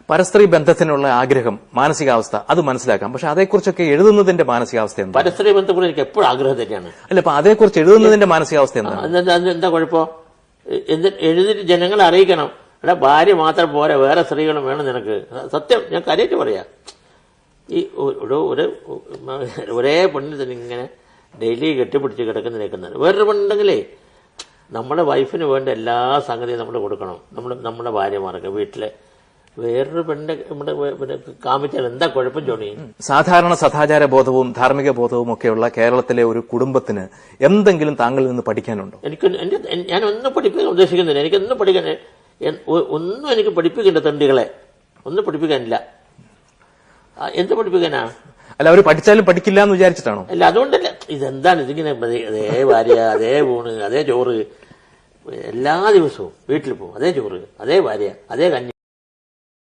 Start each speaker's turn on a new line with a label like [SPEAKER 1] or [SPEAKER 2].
[SPEAKER 1] പരസ്ത്രീ ബന്ധത്തിനുള്ള ആഗ്രഹം, മാനസികാവസ്ഥ അത് മനസ്സിലാക്കാം. പക്ഷെ അതേക്കുറിച്ചൊക്കെ എഴുതുന്നതിന്റെ മാനസികാവസ്ഥ എന്താ?
[SPEAKER 2] പരസ്ത്രീ ബന്ധം എനിക്ക് എപ്പോഴും ആഗ്രഹം തന്നെയാണ്.
[SPEAKER 1] അല്ല, അപ്പൊ അതേക്കുറിച്ച് എഴുതുന്നതിന്റെ മാനസികാവസ്ഥ എന്താണ്?
[SPEAKER 2] എന്താ കുഴപ്പം? എഴുതിട്ട് ജനങ്ങളെ അറിയിക്കണം. എടാ, ഭാര്യ മാത്രം പോരാ, വേറെ സ്ത്രീകളും വേണം നിനക്ക്. സത്യം, ഞാൻ കാര്യമായിട്ട് പറയാം. ഈ ഒരേ പെണ്ണിന് തന്നെ ഇങ്ങനെ ഡെയിലി കെട്ടിപ്പിടിച്ച് കിടക്കുന്ന നിൽക്കുന്നത്. വേറൊരു പെണ്ണുണ്ടെങ്കിലേ നമ്മുടെ വൈഫിന് വേണ്ട എല്ലാ സംഗതിയും നമ്മൾ കൊടുക്കണം. നമ്മുടെ ഭാര്യമാർക്ക് വീട്ടിലെ വേറൊരു പെണ്ണിന്റെ നമ്മുടെ കാമിച്ചാൽ എന്താ കുഴപ്പം ജോണി?
[SPEAKER 1] സാധാരണ സദാചാര ബോധവും ധാർമ്മിക ബോധവും ഒക്കെയുള്ള കേരളത്തിലെ ഒരു കുടുംബത്തിന് എന്തെങ്കിലും താങ്കളിൽ നിന്ന് പഠിക്കാനുണ്ടോ?
[SPEAKER 2] ഞാൻ ഒന്നും പഠിപ്പിക്കാൻ ഉദ്ദേശിക്കുന്നില്ല. എനിക്കൊന്നും പഠിക്കാൻ ഒന്നും എനിക്ക് പഠിപ്പിക്കേണ്ട തണ്ടികളെ ഒന്നും പഠിപ്പിക്കാനില്ല. എന്ത് പഠിപ്പിക്കാനാ?
[SPEAKER 1] അല്ല, അവർ പഠിച്ചാലും പഠിക്കില്ല എന്ന് വിചാരിച്ചിട്ടാണോ?
[SPEAKER 2] അല്ല, അതുകൊണ്ടല്ല. ഇതെന്താണ് ഇതിങ്ങനെ അതേ ഭാര്യ, അതേ ഊണ്, അതേ ചോറ്, എല്ലാ ദിവസവും വീട്ടിൽ പോകും, അതേ ചോറ്, അതേ ഭാര്യ, അതേ കഞ്ഞി.